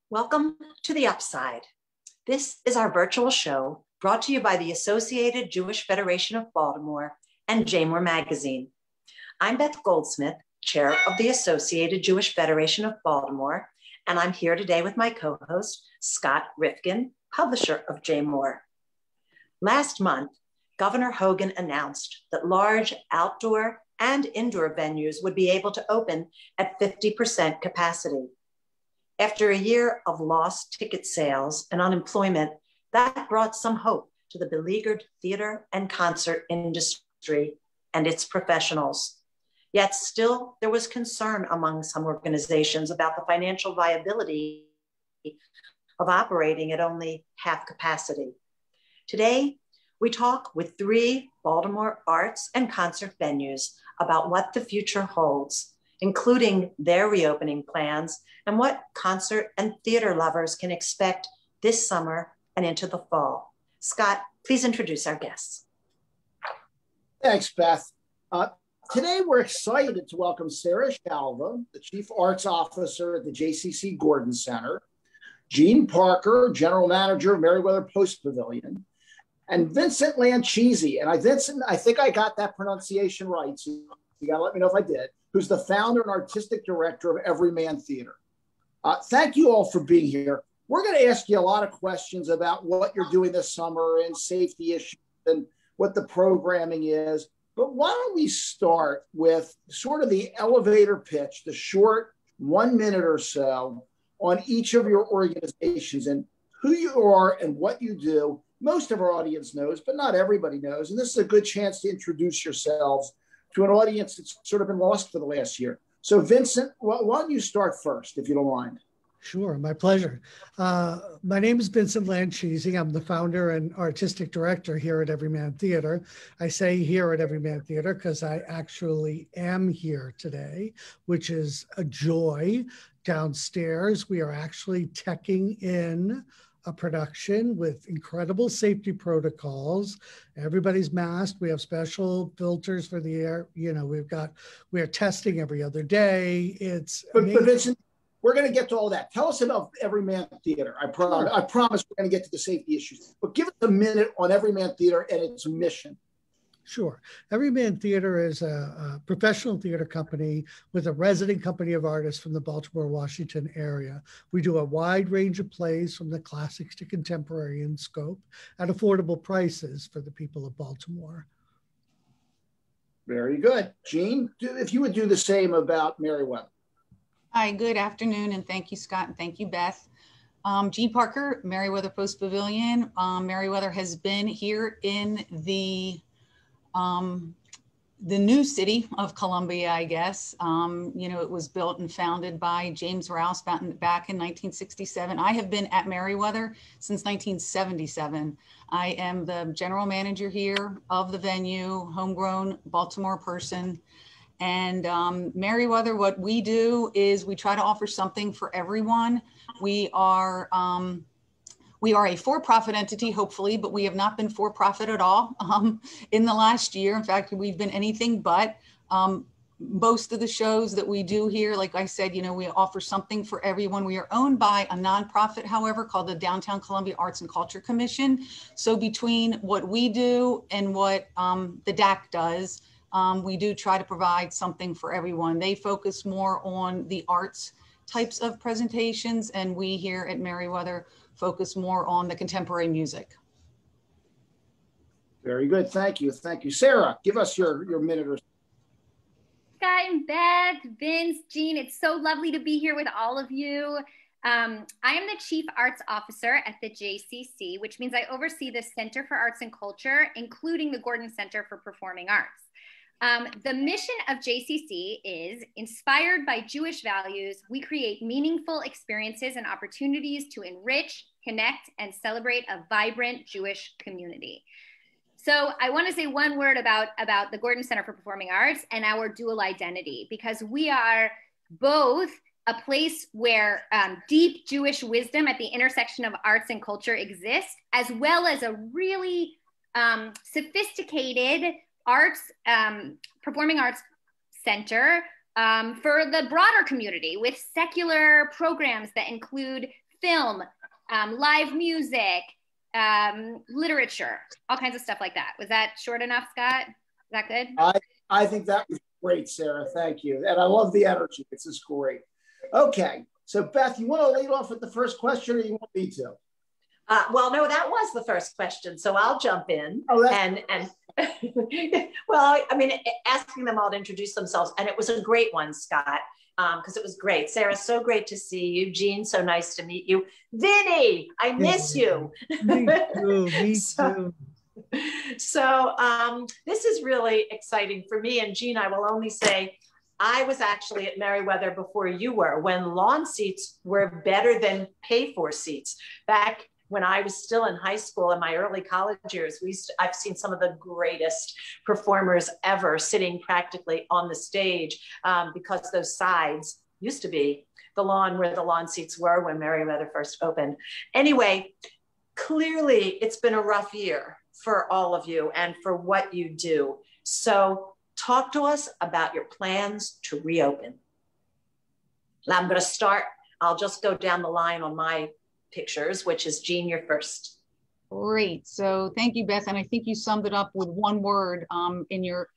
Welcome to The Upside. This is our virtual show brought to you by the Associated Jewish Federation of Baltimore and JMOR Magazine. I'm Beth Goldsmith, chair of the Associated Jewish Federation of Baltimore, and I'm here today with my co-host, Scott Rifkin, publisher of JMOR. Last month, Governor Hogan announced that large outdoor and indoor venues would be able to open at 50% capacity. After a year of lost ticket sales and unemployment, that brought some hope to the beleaguered theater and concert industry and its professionals. Yet still, there was concern among some organizations about the financial viability of operating at only half capacity. Today, we talk with 3 Baltimore arts and concert venues about what the future holds, including their reopening plans and what concert and theater lovers can expect this summer and into the fall. Scott, please introduce our guests. Thanks, Beth. Today, we're excited to welcome Sara Shalva, the Chief Arts Officer at the JCC Gordon Center, Gene Parker, General Manager of Merriweather Post Pavilion, and Vincent Lancisi. And Vincent, I think I got that pronunciation right, so you gotta let me know if I did, who's the founder and artistic director of Everyman Theatre. Thank you all for being here. We're going to ask you a lot of questions about what you're doing this summer and safety issues and what the programming is. But why don't we start with sort of the elevator pitch, the short 1 minute or so on each of your organizations and who you are and what you do. Most of our audience knows, but not everybody knows. And this is a good chance to introduce yourselves to an audience that's sort of been lost for the last year. So Vincent, why don't you start first, if you don't mind? Sure, my pleasure. My name is Vincent Lancisi. I'm the founder and artistic director here at Everyman Theatre. I say here at Everyman Theatre because I actually am here today, which is a joy. Downstairs, we are actually teching in a production with incredible safety protocols. Everybody's masked. We have special filters for the air. You know, we are testing every other day. But Vincent, we're going to get to all that. Tell us about Everyman Theatre. I promise we're going to get to the safety issues. But give us a minute on Everyman Theatre and its mission. Sure. Everyman Theatre is a professional theater company with a resident company of artists from the Baltimore, Washington area. We do a wide range of plays from the classics to contemporary in scope at affordable prices for the people of Baltimore. Very good. Gene, if you would do the same about Merriweather. Hi, good afternoon, and thank you, Scott, and thank you, Beth. Gene Parker, Merriweather Post Pavilion. Merriweather has been here in the new city of Columbia, I guess. You know, it was built and founded by James Rouse back in 1967. I have been at Merriweather since 1977. I am the general manager here of the venue, homegrown Baltimore person. And Merriweather, what we do is we try to offer something for everyone. We are a for-profit entity, hopefully, but we have not been for-profit at all in the last year. In fact, we've been anything but. Most of the shows that we do here, like I said, you know, we offer something for everyone. We are owned by a nonprofit, however, called the Downtown Columbia Arts and Culture Commission. So between what we do and what the DAC does, we do try to provide something for everyone. They focus more on the arts types of presentations, and we here at Merriweather focus more on the contemporary music. Very good. Thank you. Thank you. Sara, give us your minute or so. Scott and Beth, Vince, Gene, it's so lovely to be here with all of you. I am the Chief Arts Officer at the JCC, which means I oversee the Center for Arts and Culture, including the Gordon Center for Performing Arts. The mission of JCC is, inspired by Jewish values, we create meaningful experiences and opportunities to enrich, connect, and celebrate a vibrant Jewish community. So I want to say one word about the Gordon Center for Performing Arts and our dual identity, because we are both a place where deep Jewish wisdom at the intersection of arts and culture exists, as well as a really sophisticated arts, performing arts center for the broader community with secular programs that include film, live music, literature, all kinds of stuff like that. Was that short enough, Scott? Is that good? I think that was great, Sarah. Thank you. And I love the energy. This is great. Okay. So Beth, you want to lead off with the first question or you want me to? Well, no, that was the first question. So I'll jump in and well, I mean, asking them all to introduce themselves. And it was a great one, Scott, because it was great. Sarah, so great to see you. Jean, so nice to meet you. Vinny, I miss you. Me too, me too. So this is really exciting for me. And Jean, I will only say, I was actually at Merriweather before you were, when lawn seats were better than pay-for seats. Back when I was still in high school in my early college years, I've seen some of the greatest performers ever sitting practically on the stage because those sides used to be the lawn where the lawn seats were when Merriweather first opened. Anyway, clearly it's been a rough year for all of you and for what you do. So talk to us about your plans to reopen. Now I'm going to start. I'll just go down the line on my pictures, which is Jean, you're first. Great. So thank you, Beth. And I think you summed it up with one word in your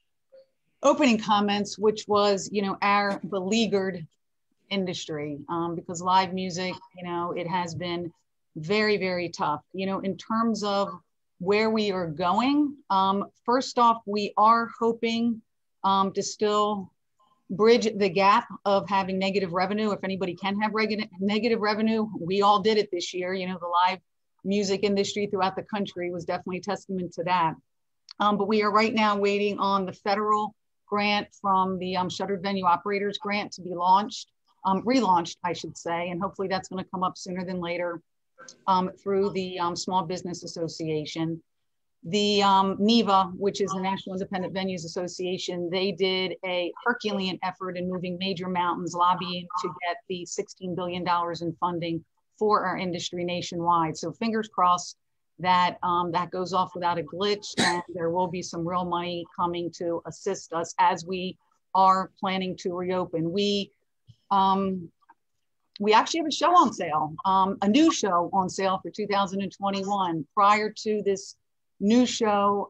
opening comments, which was, our beleaguered industry, because live music, it has been very, very tough. In terms of where we are going, first off, we are hoping to still bridge the gap of having negative revenue. If anybody can have negative revenue, we all did it this year. The live music industry throughout the country was definitely a testament to that. But we are right now waiting on the federal grant from the Shuttered Venue Operators Grant to be relaunched, I should say. And hopefully that's going to come up sooner than later through the Small Business Association. The NIVA, which is the National Independent Venues Association, they did a Herculean effort in moving major mountains, lobbying to get the $16 billion in funding for our industry nationwide. So fingers crossed that that goes off without a glitch, and there will be some real money coming to assist us as we are planning to reopen. We actually have a show on sale, a new show on sale for 2021. Prior to this new show,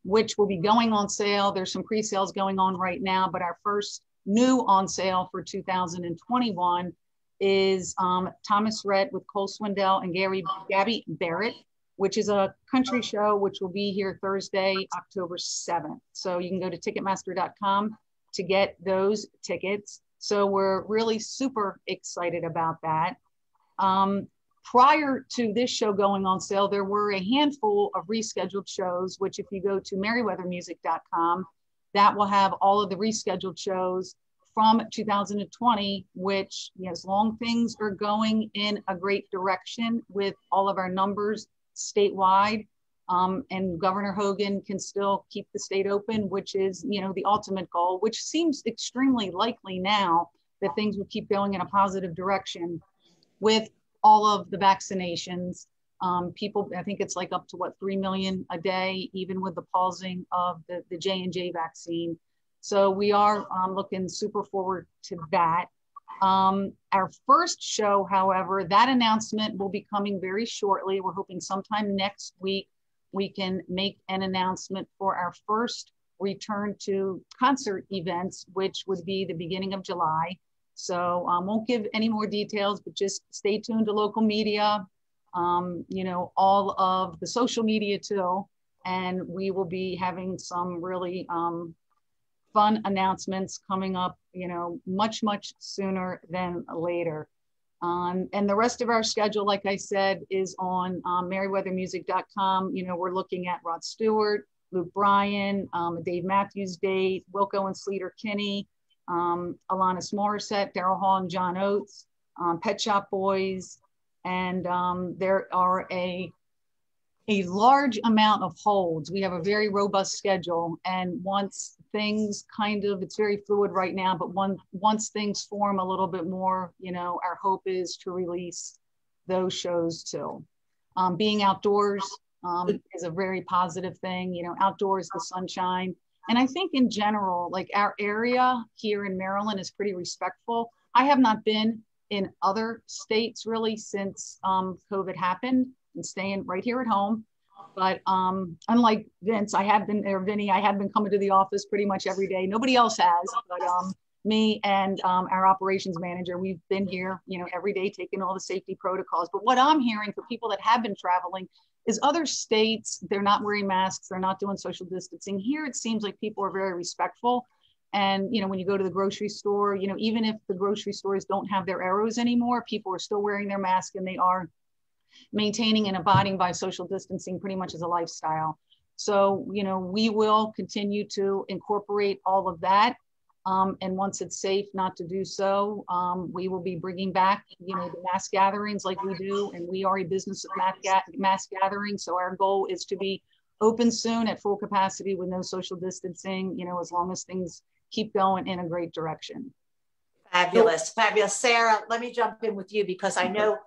which will be going on sale. There's some pre-sales going on right now, but our first new on sale for 2021 is Thomas Rhett with Cole Swindell and Gabby Barrett, which is a country show, which will be here Thursday, October 7th. So you can go to Ticketmaster.com to get those tickets. So we're really super excited about that. Prior to this show going on sale, there were a handful of rescheduled shows, which if you go to merriweathermusic.com, that will have all of the rescheduled shows from 2020, which, as long things are going in a great direction with all of our numbers statewide, and Governor Hogan can still keep the state open, which is, the ultimate goal, which seems extremely likely now that things will keep going in a positive direction with all of the vaccinations. People, I think it's like up to 3 million a day, even with the pausing of the J&J vaccine. So we are looking super forward to that. Our first show, however, that announcement will be coming very shortly. We're hoping sometime next week we can make an announcement for our first return to concert events, which would be the beginning of July. So won't give any more details, but just stay tuned to local media, all of the social media too. And we will be having some really fun announcements coming up, much, much sooner than later. And the rest of our schedule, like I said, is on merriweathermusic.com. We're looking at Rod Stewart, Luke Bryan, Dave Matthews date, Wilco and Sleater Kinney, Alanis Morissette, Daryl Hall and John Oates, Pet Shop Boys, and there are a large amount of holds. We have a very robust schedule, and once things it's very fluid right now, but once things form a little bit more, our hope is to release those shows too. Being outdoors is a very positive thing, outdoors, the sunshine. And I think in general, like our area here in Maryland is pretty respectful. I have not been in other states really since COVID happened, and staying right here at home. But unlike Vince, I have been there, Vinny, I have been coming to the office pretty much every day. Nobody else has, but me and our operations manager, we've been here, every day taking all the safety protocols. But what I'm hearing for people that have been traveling is other states, they're not wearing masks, they're not doing social distancing. Here, it seems like people are very respectful. And, when you go to the grocery store, even if the grocery stores don't have their arrows anymore, people are still wearing their mask, and they are maintaining and abiding by social distancing pretty much as a lifestyle. So, we will continue to incorporate all of that. And once it's safe not to do so, we will be bringing back, the mass gatherings like we do. And we are a business of mass gatherings. So our goal is to be open soon at full capacity with no social distancing, as long as things keep going in a great direction. Fabulous, fabulous. Sarah, let me jump in with you, because I know,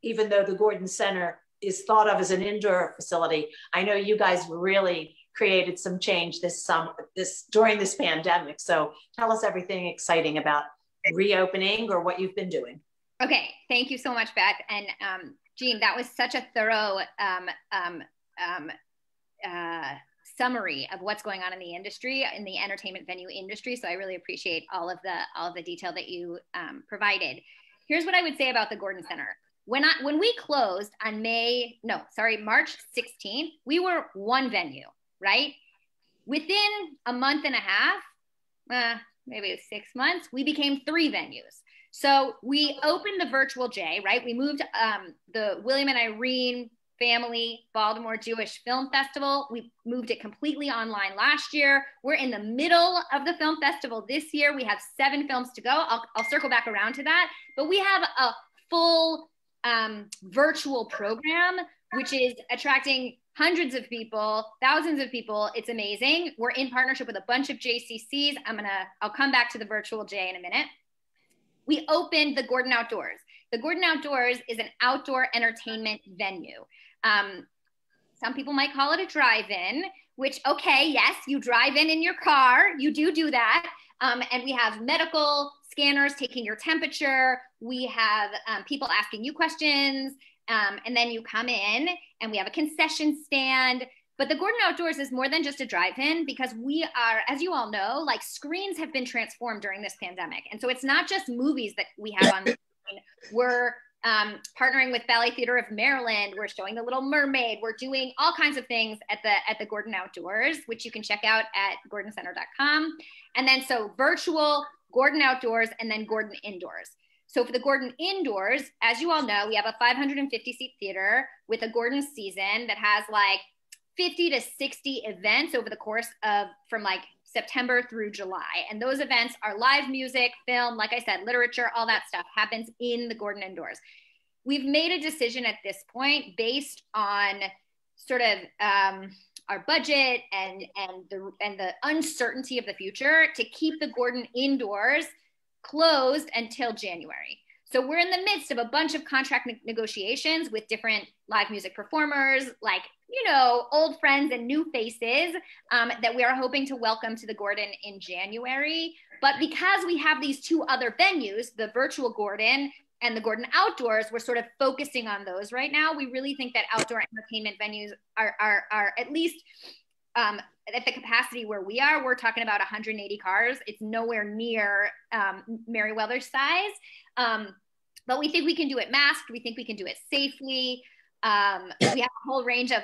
even though the Gordon Center is thought of as an indoor facility, I know you guys really created some change during this pandemic. So tell us everything exciting about reopening or what you've been doing. Okay, thank you so much, Beth. And Jean, that was such a thorough summary of what's going on in the industry, in the entertainment venue industry. So I really appreciate all of the detail that you provided. Here's what I would say about the Gordon Center. When we closed on March 16th, we were one venue, right? Within a month and a half, maybe it was 6 months, we became 3 venues. So we opened the virtual J, right? We moved the William and Irene Family Baltimore Jewish Film Festival. We moved it completely online last year. We're in the middle of the film festival this year. We have 7 films to go. I'll circle back around to that. But we have a full virtual program, which is attracting hundreds of people, thousands of people. It's amazing. We're in partnership with a bunch of JCCs. I'll come back to the virtual J in a minute. We opened the Gordon Outdoors. The Gordon Outdoors is an outdoor entertainment venue. Some people might call it a drive-in, which, okay, yes, you drive in your car. You do that. And we have medical scanners taking your temperature. We have people asking you questions. And then you come in, and we have a concession stand. But the Gordon Outdoors is more than just a drive-in, because we are, as you all know, like, screens have been transformed during this pandemic. And so it's not just movies that we have on the screen. We're partnering with Ballet Theatre of Maryland. We're showing The Little Mermaid. We're doing all kinds of things at the Gordon Outdoors, which you can check out at gordoncenter.com. And then so virtual, Gordon Outdoors, and then Gordon Indoors. So for the Gordon Indoors, as you all know, we have a 550-seat theater with a Gordon season that has like 50 to 60 events over the course of from like September through July. And those events are live music, film, like I said, literature, all that stuff happens in the Gordon Indoors. We've made a decision at this point based on sort of our budget and the uncertainty of the future to keep the Gordon Indoors closed until January. So we're in the midst of a bunch of contract negotiations with different live music performers, like, old friends and new faces that we are hoping to welcome to the Gordon in January. But because we have these 2 other venues, the virtual Gordon and the Gordon Outdoors, we're sort of focusing on those right now. We really think that outdoor entertainment venues are at least at the capacity where we are. We're talking about 180 cars. It's nowhere near Merriweather size. But we think we can do it masked. We think we can do it safely. We have a whole range of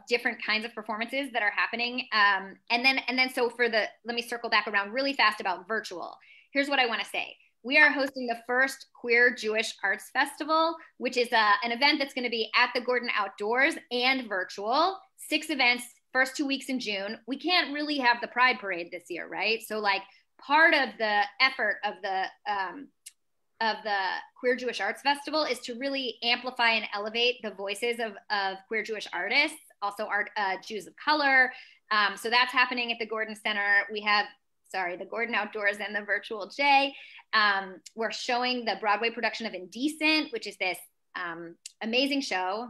different kinds of performances that are happening. And then so let me circle back around really fast about virtual. Here's what I want to say. We are hosting the first Queer Jewish Arts Festival, which is an event that's going to be at the Gordon Outdoors and virtual. 6 events, first 2 weeks in June. We can't really have the Pride Parade this year, right? So like part of the effort of the Queer Jewish Arts Festival is to really amplify and elevate the voices of queer Jewish artists, also Jews of color. So that's happening at the Gordon Center. We have, the Gordon Outdoors and the virtual J. We're showing the Broadway production of Indecent, which is this amazing show.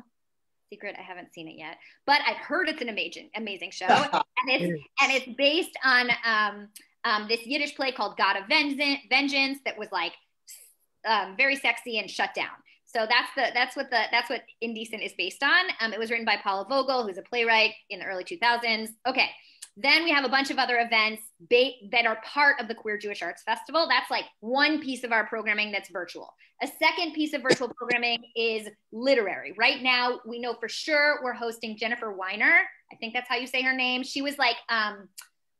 Secret, I haven't seen it yet, but I've heard it's an amazing show. and it's based on this Yiddish play called God of Vengeance that was like very sexy and shut down. So that's what Indecent is based on. It was written by Paula Vogel, who's a playwright in the early 2000s. Okay. Then we have a bunch of other events that are part of the Queer Jewish Arts Festival. That's like one piece of our programming that's virtual. A second piece of virtual programming is literary. Right now, we know for sure we're hosting Jennifer Weiner. I think that's how you say her name. She was like,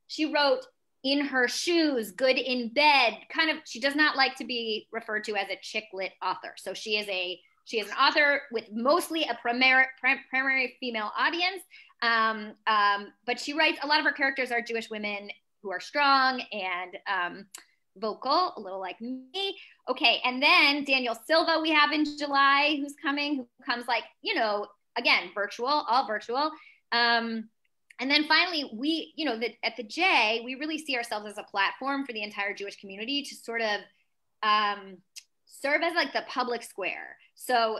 she wrote In Her Shoes, Good in Bed, kind of, she does not like to be referred to as a chick lit author. So she is an author with mostly a primary female audience. But she writes, a lot of her characters are Jewish women who are strong and vocal, a little like me. Okay, and then Daniel Silva we have in July, who comes like, again, all virtual. And then finally, at the J, we really see ourselves as a platform for the entire Jewish community to sort of serve as like the public square. So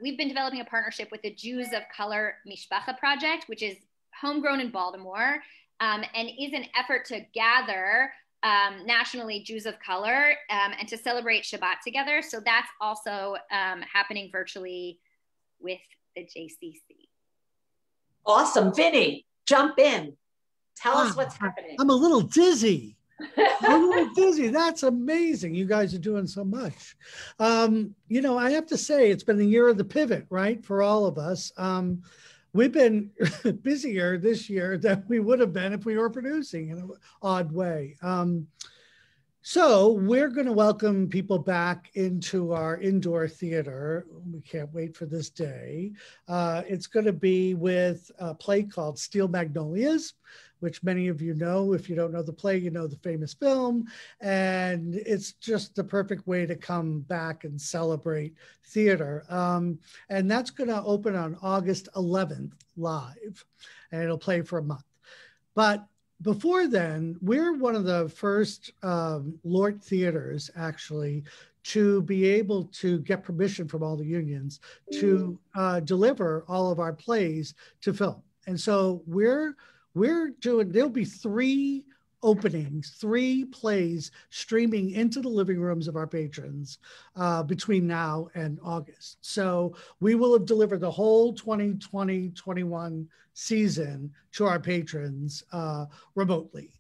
we've been developing a partnership with the Jews of Color Mishpacha Project, which is homegrown in Baltimore, and is an effort to gather nationally Jews of color and to celebrate Shabbat together. So that's also happening virtually with the JCC. Awesome. Vinny, jump in. Tell us what's happening. I'm a little dizzy. That's amazing. You guys are doing so much. I have to say, it's been the year of the pivot, right? For all of us. We've been busier this year than we would have been if we were producing in an odd way. So we're going to welcome people back into our indoor theater. We can't wait for this day. It's going to be with a play called Steel Magnolias, which many of you know. If you don't know the play, you know the famous film. And it's just the perfect way to come back and celebrate theater. And that's going to open on August 11th live, and it'll play for a month. But before then, we're one of the first Lort theaters, actually, to be able to get permission from all the unions to deliver all of our plays to film. And so there'll be 3 openings, 3 plays streaming into the living rooms of our patrons between now and August. So we will have delivered the whole 2020-21 season to our patrons remotely.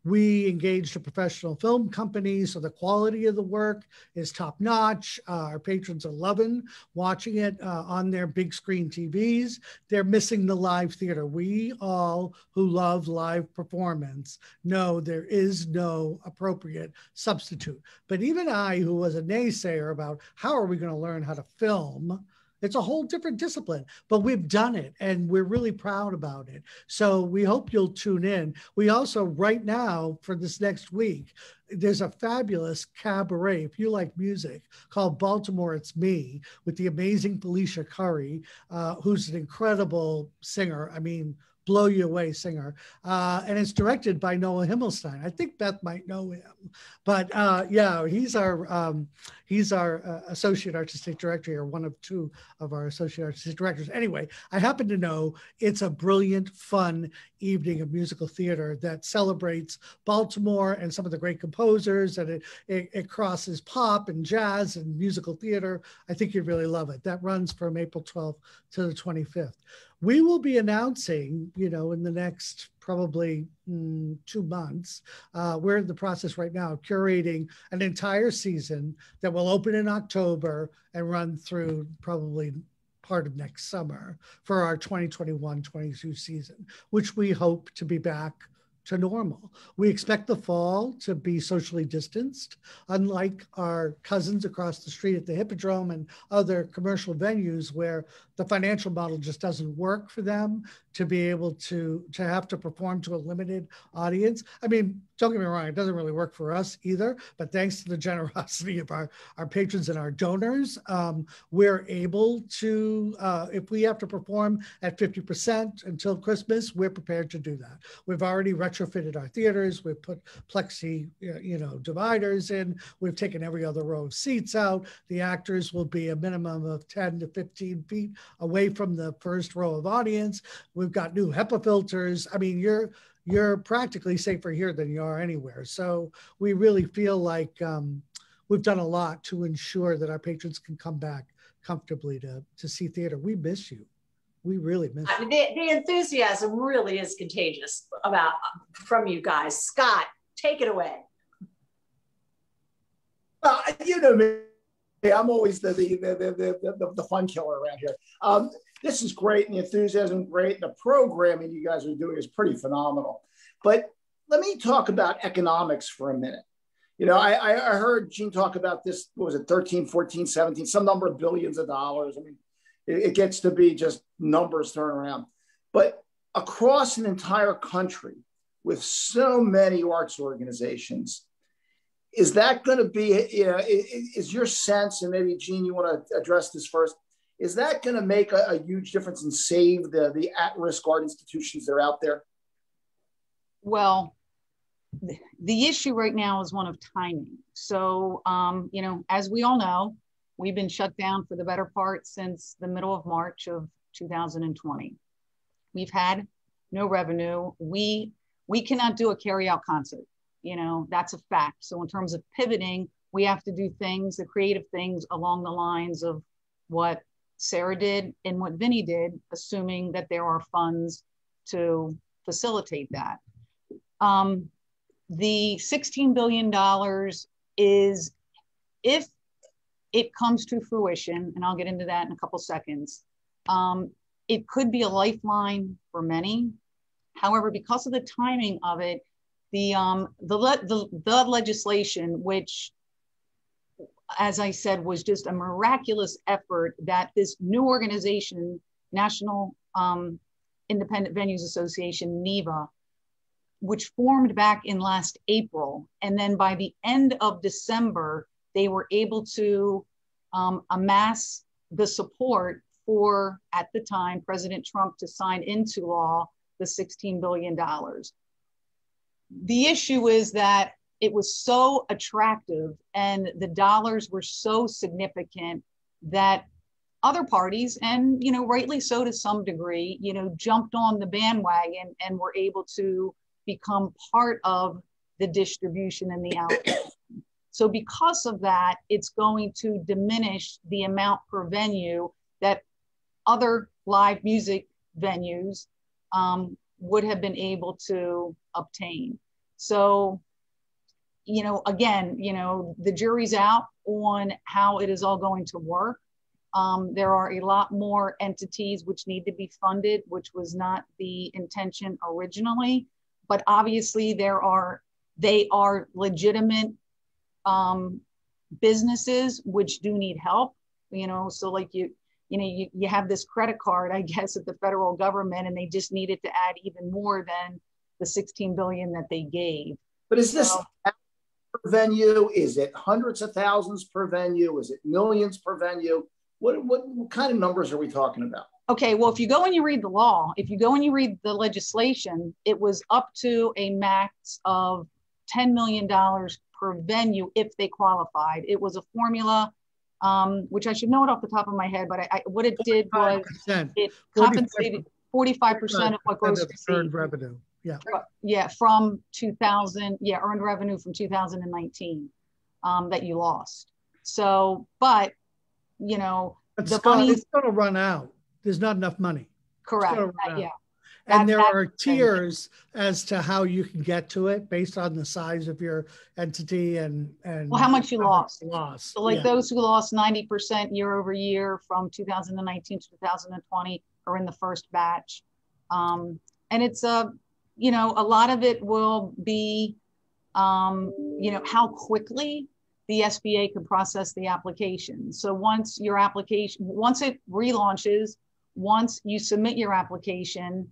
We engaged a professional film company, so the quality of the work is top notch. Our patrons are loving watching it on their big screen TVs. They're missing the live theater. We all who love live performance know there is no appropriate substitute. But even I, who was a naysayer about how are we going to learn how to film, it's a whole different discipline, but we've done it and we're really proud about it. So we hope you'll tune in. We also, right now, for this next week, there's a fabulous cabaret, if you like music, called Baltimore It's Me, with the amazing Felicia Curry, who's an incredible singer. I mean, blow you away singer. And it's directed by Noah Himmelstein. I think Beth might know him, but yeah, he's our associate artistic director here, one of 2 of our associate artistic directors. Anyway, I happen to know it's a brilliant, fun evening of musical theater that celebrates Baltimore and some of the great composers, and it crosses pop and jazz and musical theater. I think you'd really love it. That runs from April 12th to the 25th. We will be announcing, in the next probably 2 months, we're in the process right now of curating an entire season that will open in October and run through probably part of next summer for our 2021-22 season, which we hope to be back to normal. We expect the fall to be socially distanced, unlike our cousins across the street at the Hippodrome and other commercial venues where the financial model just doesn't work for them to be able to have to perform to a limited audience. I mean, don't get me wrong, it doesn't really work for us either, but thanks to the generosity of our patrons and our donors, we're able to, if we have to perform at 50% until Christmas, we're prepared to do that. We've already retrofitted our theaters. We've put plexi, dividers in. We've taken every other row of seats out. The actors will be a minimum of 10 to 15 feet away from the first row of audience. We've got new HEPA filters. I mean, you're practically safer here than you are anywhere. So we really feel like we've done a lot to ensure that our patrons can come back comfortably to see theater. We miss you. We really miss you. The enthusiasm really is contagious from you guys. Scott, take it away. Well, you know me. I'm always the fun killer around here. This is great, and the enthusiasm great, and the programming you guys are doing is pretty phenomenal. But let me talk about economics for a minute. You know, I heard Gene talk about this, what was it, 13, 14, 17, some number of billions of dollars. I mean, it gets to be just numbers thrown around. But across an entire country with so many arts organizations, is that going to be, you know, is your sense, and maybe Gene, you want to address this first, is that going to make a huge difference and save the at-risk art institutions that are out there? Well, the issue right now is one of timing. So, you know, as we all know, we've been shut down for the better part since the middle of March of 2020. We've had no revenue. We cannot do a carry-out concert. You know, that's a fact. So in terms of pivoting, we have to do things, the creative things along the lines of what Sara did and what Vinny did, assuming that there are funds to facilitate that. The $16 billion is, if it comes to fruition, and I'll get into that in a couple seconds, it could be a lifeline for many. However, because of the timing of it, the legislation, which, as I said, was just a miraculous effort that this new organization, National Independent Venues Association, NIVA, which formed back in last April. And then by the end of December, they were able to amass the support for, at the time, President Trump to sign into law the $16 billion. The issue is that it was so attractive and the dollars were so significant that other parties, and, you know, rightly so to some degree, you know, jumped on the bandwagon and were able to become part of the distribution and the allocation. So because of that, it's going to diminish the amount per venue that other live music venues would have been able to obtain. So, you know, again, you know, the jury's out on how it is all going to work. There are a lot more entities which need to be funded, which was not the intention originally, but obviously they are legitimate businesses which do need help, you know, so like you have this credit card, I guess, at the federal government, and they just needed to add even more than the 16 billion that they gave. But is this per venue? Is it hundreds of thousands per venue? Is it millions per venue? What kind of numbers are we talking about? Okay, well, if you go and you read the law, if you go and you read the legislation, it was up to a max of $10 million per venue if they qualified. It was a formula, which I should know it off the top of my head, but what it did was it compensated 45% of what gross earned revenue. Yeah. Yeah, from 2000, earned revenue from 2019 that you lost. So, but, you know, it's going to run out. There's not enough money. Correct. Yeah. And there are tiers as to how you can get to it based on the size of your entity and well, how much you lost. So like those who lost 90% year over year from 2019 to 2020 are in the first batch. And it's you know, a lot of it will be, you know, how quickly the SBA can process the application. So once it relaunches, once you submit your application,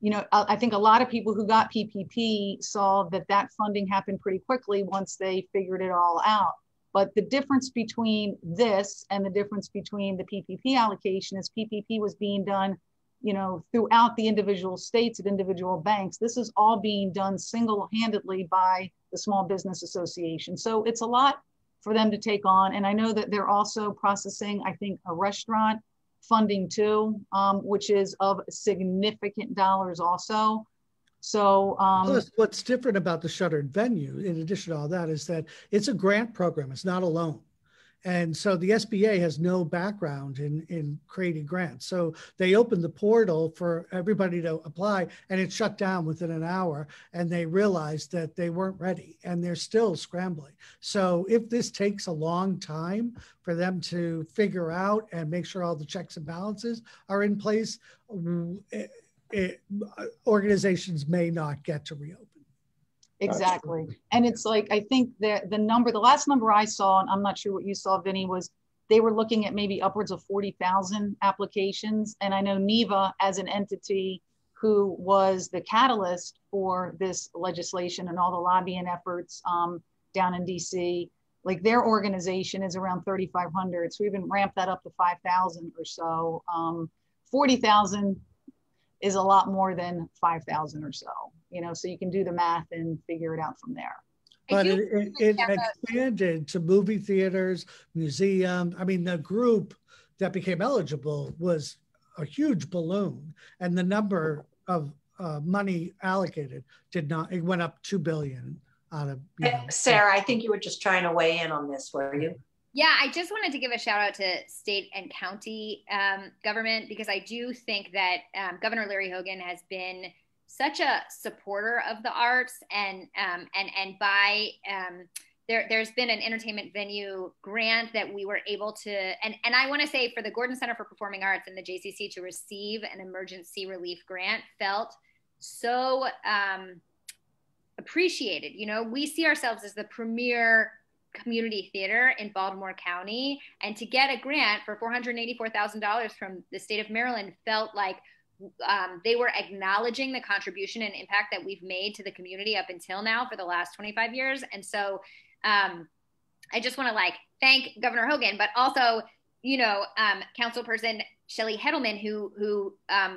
you know, I think a lot of people who got PPP saw that funding happened pretty quickly once they figured it all out. But the difference between this and the difference between the PPP allocation is PPP was being done, you know, throughout the individual states at individual banks. This is all being done single-handedly by the Small Business Association. So it's a lot for them to take on. And I know that they're also processing, I think, a restaurant funding too, which is of significant dollars also. So what's different about the shuttered venue, in addition to all that, is that it's a grant program. It's not a loan. And so the SBA has no background in creating grants. So they opened the portal for everybody to apply, and it shut down within an hour, and they realized that they weren't ready, and they're still scrambling. So if this takes a long time for them to figure out and make sure all the checks and balances are in place, organizations may not get to reopen. Exactly. And it's like, I think that the last number I saw, and I'm not sure what you saw, Vinny, was they were looking at maybe upwards of 40,000 applications. And I know NEVA as an entity who was the catalyst for this legislation and all the lobbying efforts down in DC, like their organization is around 3,500. So we even ramped that up to 5,000 or so. 40,000 is a lot more than 5,000 or so, so you can do the math and figure it out from there. But it expanded to movie theaters, museums. I mean, the group that became eligible was a huge balloon, and the number of money allocated it went up 2 billion out of. Sarah, I think you were just trying to weigh in on this, were you? Yeah, I just wanted to give a shout out to state and county government, because I do think that Governor Larry Hogan has been such a supporter of the arts, and there's been an entertainment venue grant that we were able to, and I want to say for the Gordon Center for Performing Arts and the JCC to receive an emergency relief grant felt so appreciated. We see ourselves as the premier community theater in Baltimore County, and to get a grant for $484,000 from the state of Maryland felt like they were acknowledging the contribution and impact that we've made to the community up until now for the last 25 years. And so I just want to thank Governor Hogan, but also, Councilperson Shelley Heddleman, who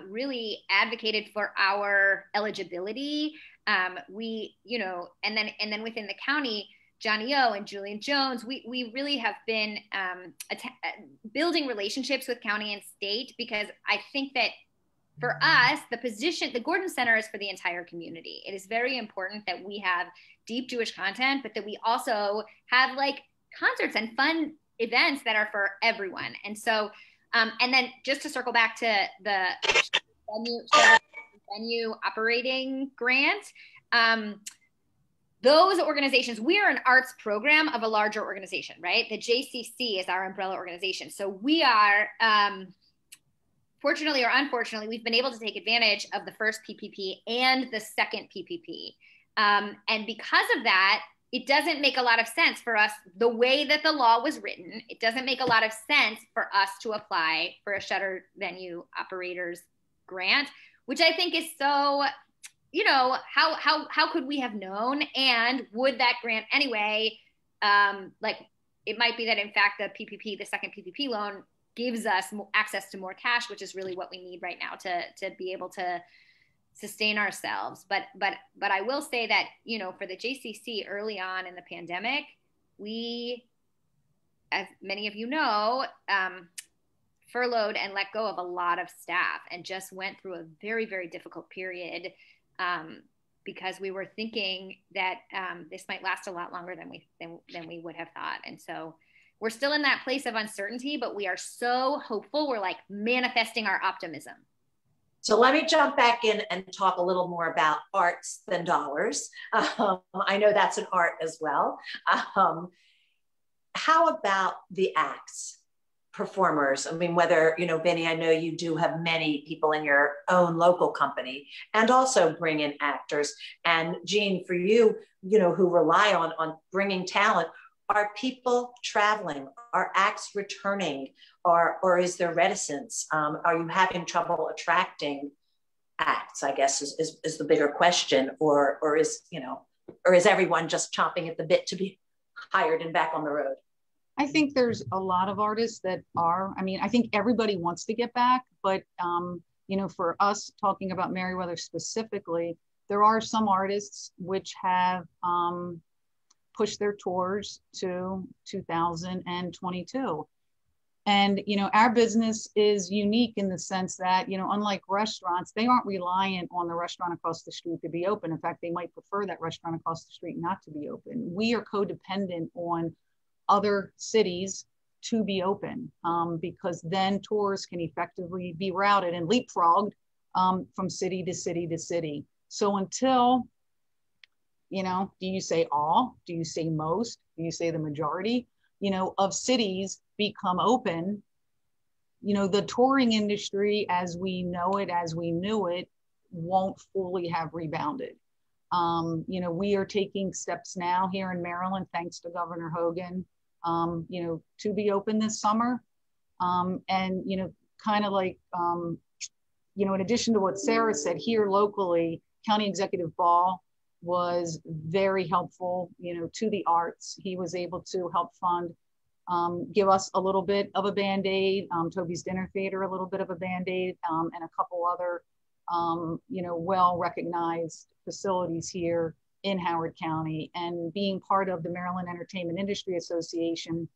really advocated for our eligibility. And then within the county, Johnny O and Julian Jones, we really have been building relationships with county and state, because I think that for us, the Gordon Center is for the entire community. It is very important that we have deep Jewish content, but that we also have concerts and fun events that are for everyone. And so, and then just to circle back to the venue operating grant, those organizations, we are an arts program of a larger organization, right? The JCC is our umbrella organization. So we are, fortunately or unfortunately, we've been able to take advantage of the first PPP and the second PPP. And because of that, it doesn't make a lot of sense for us, the way that the law was written, it doesn't make a lot of sense for us to apply for a shuttered venue operators grant, which I think is so, how could we have known? And would that grant anyway, it might be that in fact the second PPP loan gives us access to more cash, which is really what we need right now to be able to sustain ourselves. But I will say that, for the JCC early on in the pandemic, we, as many of you know, furloughed and let go of a lot of staff and just went through a very, very difficult period because we were thinking that this might last a lot longer than we would have thought. And so we're still in that place of uncertainty, but we are so hopeful. We're manifesting our optimism. So let me jump back in and talk a little more about arts than dollars. I know that's an art as well. How about the acts, performers? I mean, whether, Benny, I know you do have many people in your own local company and also bring in actors. And Jean, for you, who rely on bringing talent, are people traveling? Are acts returning? Or is there reticence? Are you having trouble attracting acts, I guess is the bigger question, or is everyone just chomping at the bit to be hired and back on the road? I think there's a lot of artists that are, I think everybody wants to get back, but for us talking about Merriweather specifically, there are some artists which have pushed their tours to 2022. And, our business is unique in the sense that, unlike restaurants, they aren't reliant on the restaurant across the street to be open. In fact, they might prefer that restaurant across the street not to be open. We are codependent on other cities to be open, because then tours can effectively be routed and leapfrogged from city to city to city. So until, do you say all? Do you say most? Do you say the majority, of cities become open, the touring industry as we know it, as we knew it, won't fully have rebounded. We are taking steps now here in Maryland, thanks to Governor Hogan, to be open this summer. And, kind of like, in addition to what Sara said, here locally, County Executive Ball was very helpful, to the arts. He was able to help fund, give us a little bit of a Band-Aid, Toby's Dinner Theater, a little bit of a Band-Aid, and a couple other, well-recognized facilities here in Howard County. And being part of the Maryland Entertainment Industry Association,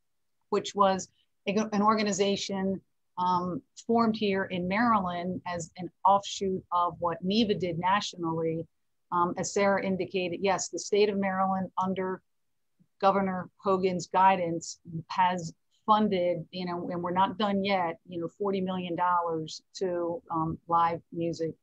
which was an organization formed here in Maryland as an offshoot of what NEVA did nationally. As Sara indicated, yes, the state of Maryland under Governor Hogan's guidance has funded, and we're not done yet, $40 million to live music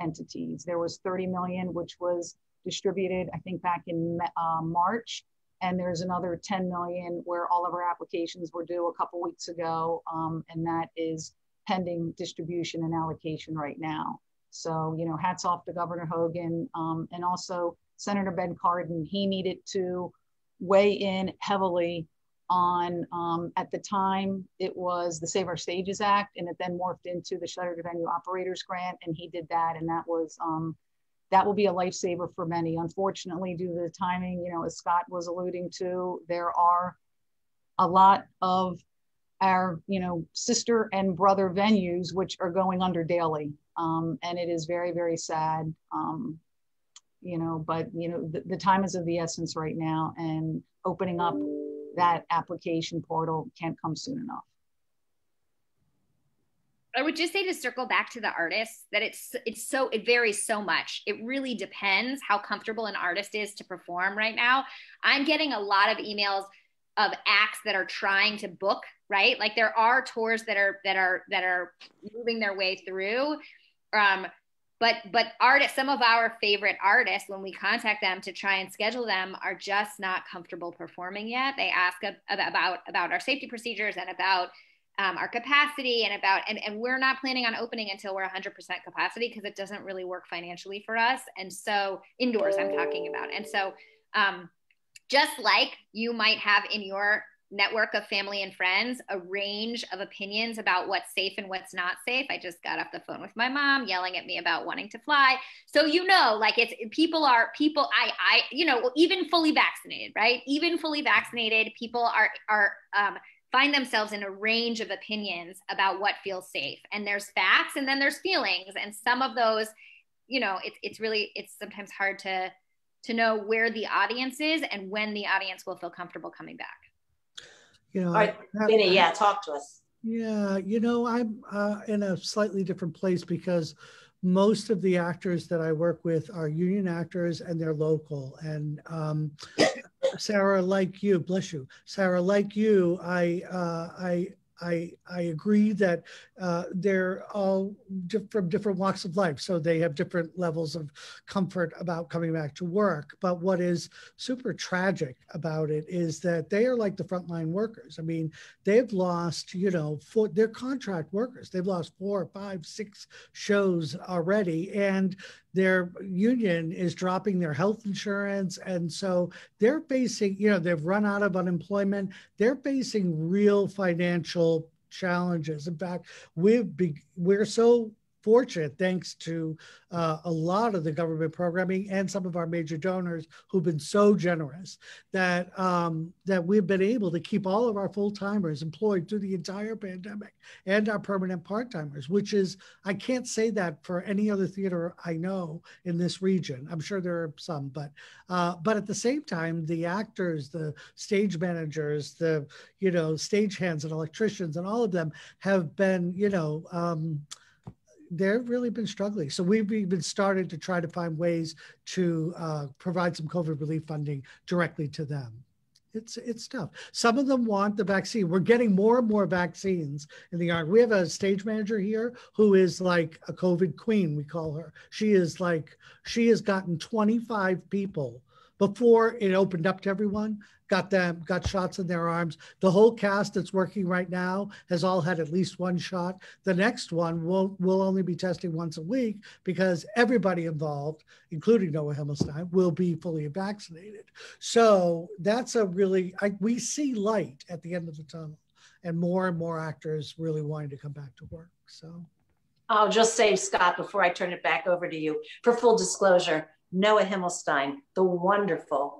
entities. There was 30 million, which was distributed, I think, back in March. And there's another 10 million where all of our applications were due a couple weeks ago. And that is pending distribution and allocation right now. So, hats off to Governor Hogan, and also Senator Ben Cardin. He needed to weigh in heavily on, at the time, it was the Save Our Stages Act, and it then morphed into the Shuttered Venue Operators Grant, and he did that, and that was, that will be a lifesaver for many. Unfortunately, due to the timing, as Scott was alluding to, there are a lot of our, sister and brother venues which are going under daily. And it is very, very sad, but, the time is of the essence right now, and opening up that application portal can't come soon enough. I would just say, to circle back to the artists, that it varies so much. It really depends how comfortable an artist is to perform right now. I'm getting a lot of emails of acts that are trying to book, right? Like, there are tours that are moving their way through. But artists, some of our favorite artists, when we contact them to try and schedule them, are just not comfortable performing yet. They ask about our safety procedures and about our capacity and we're not planning on opening until we're 100% capacity, because it doesn't really work financially for us. And so, indoors I'm talking about. And so just like you might have in your network of family and friends a range of opinions about what's safe and what's not safe. I just got off the phone with my mom yelling at me about wanting to fly. So, like, it's people, even fully vaccinated, right? Even fully vaccinated people are find themselves in a range of opinions about what feels safe. And there's facts and then there's feelings. And some of those, it's sometimes hard to know where the audience is and when the audience will feel comfortable coming back. All right, Vinny, talk to us. Yeah, I'm in a slightly different place, because most of the actors that I work with are union actors and they're local. And Sara, like you, bless you, Sara, like you, I agree that they're all from different walks of life, so they have different levels of comfort about coming back to work. But what is super tragic about it is that they are like the frontline workers. I mean, they've lost, they're contract workers. They've lost 4, 5, 6 shows already, and their union is dropping their health insurance. And so they're facing, they've run out of unemployment. They're facing real financial challenges. In fact, we're so fortunate, thanks to a lot of the government programming and some of our major donors who've been so generous, that that we've been able to keep all of our full-timers employed through the entire pandemic, and our permanent part-timers, which is, I can't say that for any other theater I know in this region. I'm sure there are some, but at the same time, the actors, the stage managers, the stage hands and electricians, and all of them have been, they've really been struggling. So we've been starting to try to find ways to provide some COVID relief funding directly to them. It's tough. Some of them want the vaccine. We're getting more and more vaccines in the art. We have a stage manager here who is like a COVID queen, we call her. She has gotten 25 people before it opened up to everyone, got shots in their arms. The whole cast that's working right now has all had at least one shot. The next one will only be testing once a week because everybody involved, including Noah Himmelstein, will be fully vaccinated. So that's we see light at the end of the tunnel, and more actors really wanting to come back to work. So I'll just say, Scott, before I turn it back over to you, for full disclosure, Noah Himmelstein, the wonderful,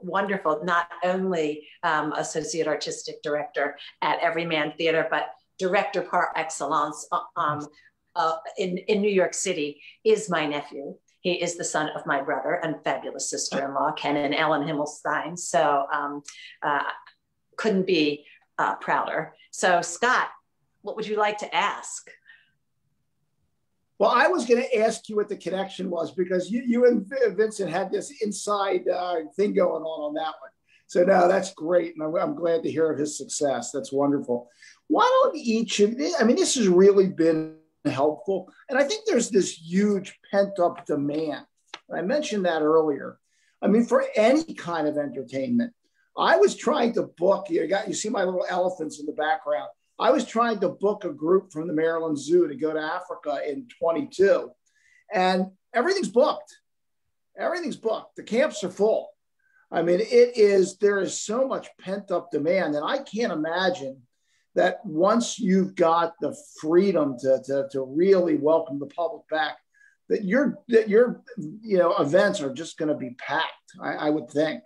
not only associate artistic director at Everyman Theatre, but director par excellence in New York City, is my nephew. He is the son of my brother and fabulous sister-in-law, Ken and Ellen Himmelstein. So couldn't be prouder. So Scott, what would you like to ask? Well, I was going to ask you what the connection was, because you and Vincent had this inside thing going on that one. So no, that's great. And I'm glad to hear of his success. That's wonderful. Why don't each of you, this has really been helpful. And I think there's this huge pent up demand. I mentioned that earlier. For any kind of entertainment. I was trying to book, you see my little elephants in the background. I was trying to book a group from the Maryland Zoo to go to Africa in 22, and everything's booked. Everything's booked. The camps are full. There is so much pent up demand, and I can't imagine that once you've got the freedom to really welcome the public back, that your events are just going to be packed. I would think,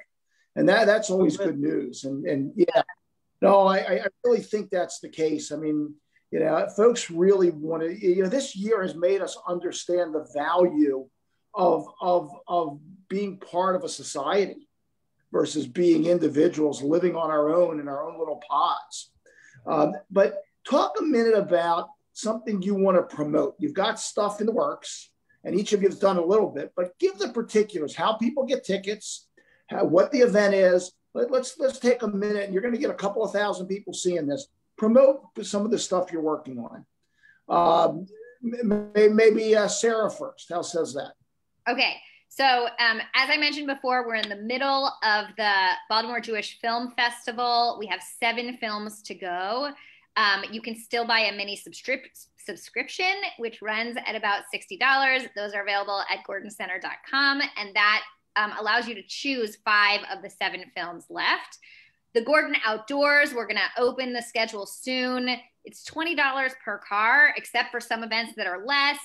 and that's always good news. And yeah. No, I really think that's the case. Folks really want to, this year has made us understand the value of being part of a society versus being individuals living on our own in our own little pods. But talk a minute about something you want to promote. You've got stuff in the works, and each of you has done a little bit, but give the particulars, how people get tickets, what the event is. Let's take a minute, and you're going to get a couple of thousand people seeing this. Promote some of the stuff you're working on. Maybe Sarah first. How says that? Okay. So as I mentioned before, we're in the middle of the Baltimore Jewish Film Festival. We have 7 films to go. You can still buy a mini subscription, which runs at about $60. Those are available at gordoncenter.com, and that allows you to choose 5 of the 7 films left. The Gordon Outdoors, we're going to open the schedule soon. It's $20 per car, except for some events that are less.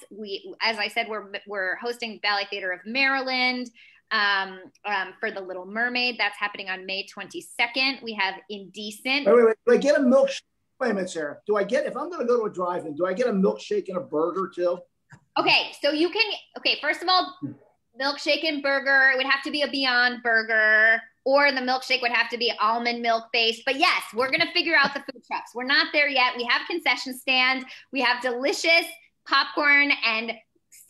As I said, we're hosting Ballet Theatre of Maryland for The Little Mermaid. That's happening on May 22nd. We have Indecent. Wait. Do I get a milkshake? Wait a minute, Sarah. If I'm going to go to a drive-in, do I get a milkshake and a burger too? Okay, so first of all, milkshake and burger, it would have to be a Beyond Burger, or the milkshake would have to be almond milk based. But yes, we're going to figure out the food trucks. We're not there yet. We have concession stand. We have delicious popcorn and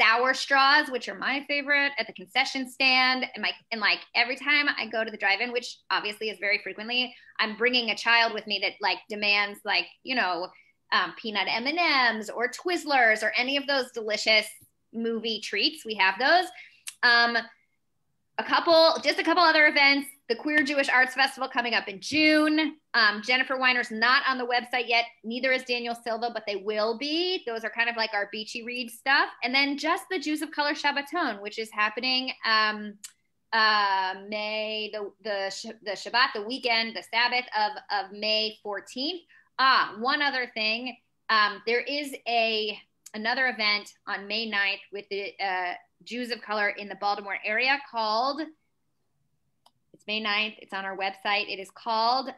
sour straws, which are my favorite, at the concession stand. And like every time I go to the drive-in, which obviously is very frequently, I'm bringing a child with me that demands peanut M&Ms or Twizzlers or any of those delicious movie treats. We have those. A couple other events. The Queer Jewish Arts Festival coming up in June. Jennifer Weiner's not on the website yet. Neither is Daniel Silva, but they will be. Those are kind of like our Beachy Read stuff. And then just the Jews of Color Shabbaton, which is happening May, the Shabbat, the weekend, the Sabbath of May 14th. One other thing. There is a another event on May 9th with the Jews of color in the Baltimore area called, it's May 9th, it's on our website. It is called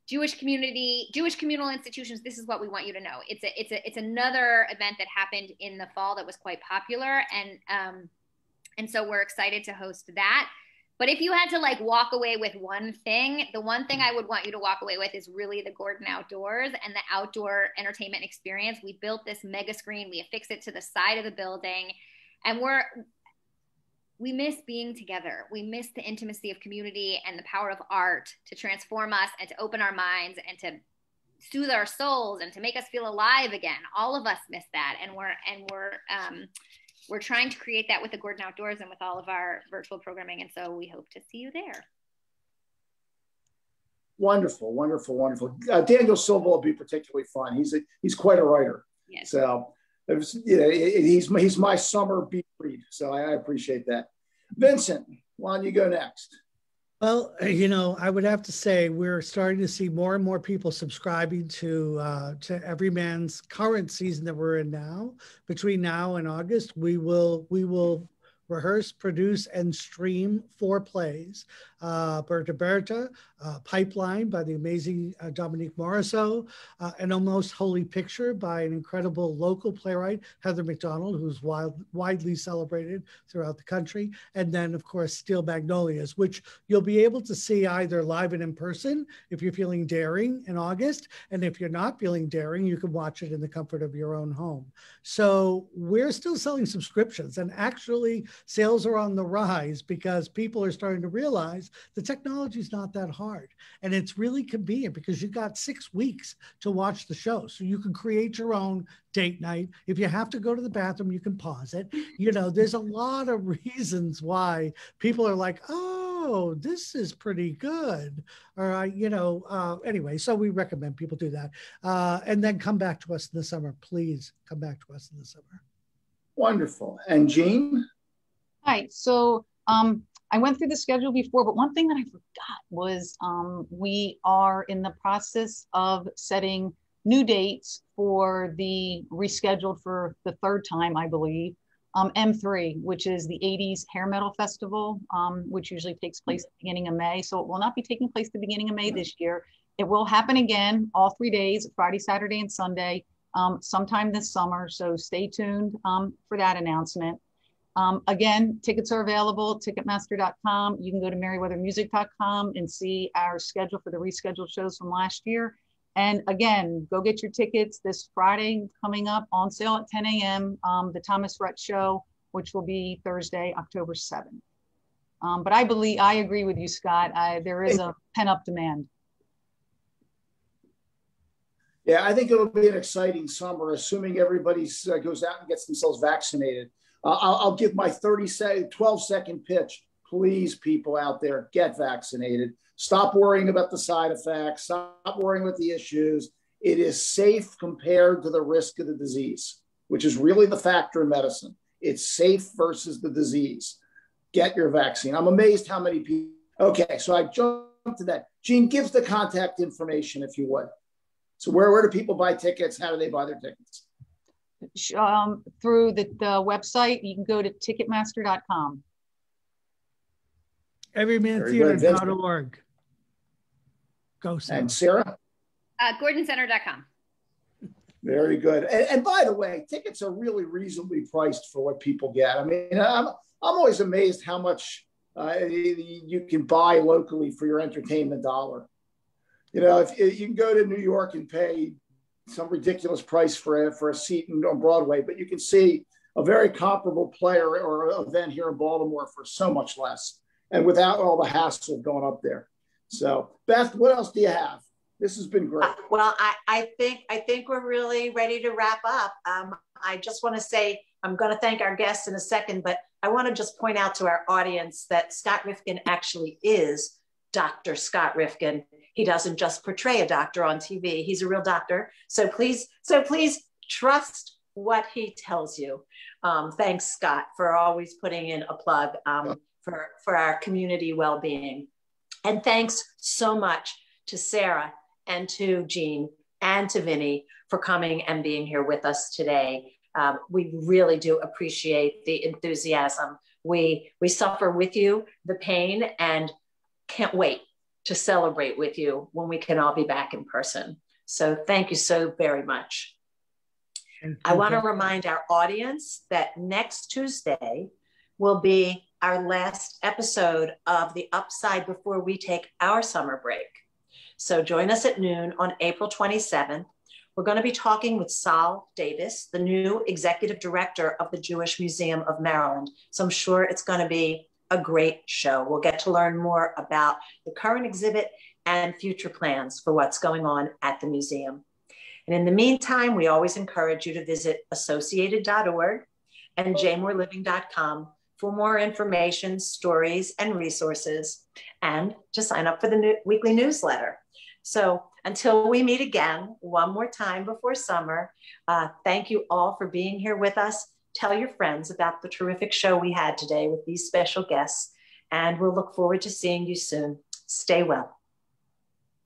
Jewish Communal Institutions. This is what we want you to know. It's another event that happened in the fall that was quite popular. And so we're excited to host that. But if you had to like walk away with one thing, the one thing I would want you to walk away with is really the Gordon Outdoors and the outdoor entertainment experience. We built this mega screen. We affixed it to the side of the building, and we miss being together. We miss the intimacy of community and the power of art to transform us and to open our minds and to soothe our souls and to make us feel alive again. All of us miss that, and we're trying to create that with the Gordon Outdoors and with all of our virtual programming. And so we hope to see you there. Wonderful, wonderful, wonderful. Daniel Silva will be particularly fun. He's quite a writer. Yes. So he's my summer beat read. So I appreciate that. Vincent, why don't you go next? Well, I would have to say we're starting to see more and more people subscribing to Everyman's current season that we're in now. Between now and August, we will rehearse, produce, and stream 4 plays. Berta Berta, Pipeline by the amazing Dominique Morisseau, An Almost Holy Picture by an incredible local playwright, Heather McDonald, who's widely celebrated throughout the country. And then, of course, Steel Magnolias, which you'll be able to see either live and in person if you're feeling daring in August. And if you're not feeling daring, you can watch it in the comfort of your own home. So we're still selling subscriptions, and actually sales are on the rise because people are starting to realize the technology is not that hard. And it's really convenient because you've got 6 weeks to watch the show. So you can create your own date night. If you have to go to the bathroom, you can pause it. There's a lot of reasons why people are like, oh, this is pretty good. Or, anyway, so we recommend people do that. And then come back to us in the summer. Please come back to us in the summer. Wonderful. And Jean? Hi. So I went through the schedule before, but one thing that I forgot was we are in the process of setting new dates for the rescheduled for the 3rd time, I believe, M3, which is the 80s Hair Metal Festival, which usually takes place at the beginning of May. So it will not be taking place at the beginning of May this year. It will happen again all 3 days, Friday, Saturday, and Sunday, sometime this summer. So stay tuned for that announcement. Again, tickets are available, Ticketmaster.com. You can go to merriweathermusic.com and see our schedule for the rescheduled shows from last year. And again, go get your tickets this Friday coming up, on sale at 10 a.m., the Thomas Rhett Show, which will be Thursday, October 7th. But I agree with you, Scott. There is a pent-up demand. Yeah, I think it'll be an exciting summer, assuming everybody goes out and gets themselves vaccinated. I'll give my 12-second pitch. Please, people out there, get vaccinated. Stop worrying about the side effects. Stop worrying about the issues. It is safe compared to the risk of the disease, which is really the factor in medicine. It's safe versus the disease. Get your vaccine. I'm amazed how many people. Okay, so I jumped to that. Jean, give the contact information if you would. So where do people buy tickets? How do they buy their tickets? Through the website. You can go to Ticketmaster.com. Everymantheatre.org. Go, Sarah. And Sarah? GordonCenter.com. Very good. And by the way, tickets are really reasonably priced for what people get. I mean, I'm always amazed how much you can buy locally for your entertainment dollar. If you can go to New York and pay some ridiculous price for a seat on Broadway, but you can see a very comparable player or event here in Baltimore for so much less, and without all the hassle going up there. So, Beth, what else do you have? This has been great. Well, I think we're really ready to wrap up. I just want to say I'm going to thank our guests in a second, but I want to just point out to our audience that Scott Rifkin actually is Dr. Scott Rifkin. He doesn't just portray a doctor on TV. He's a real doctor. So please trust what he tells you. Thanks, Scott, for always putting in a plug for our community well-being. And thanks so much to Sarah and to Jean and to Vinny for coming and being here with us today. We really do appreciate the enthusiasm. We suffer with you the pain and can't wait to celebrate with you when we can all be back in person. So thank you so very much. I want to remind our audience that next Tuesday will be our last episode of The Upside before we take our summer break. So join us at noon on April 27th. We're going to be talking with Sal Davis, the new executive director of the Jewish Museum of Maryland. So I'm sure it's going to be a great show. We'll get to learn more about the current exhibit and future plans for what's going on at the museum. And in the meantime, we always encourage you to visit associated.org and jmoreliving.com for more information, stories, and resources, and to sign up for the weekly newsletter. So until we meet again, one more time before summer, thank you all for being here with us. Tell your friends about the terrific show we had today with these special guests, and we'll look forward to seeing you soon. Stay well.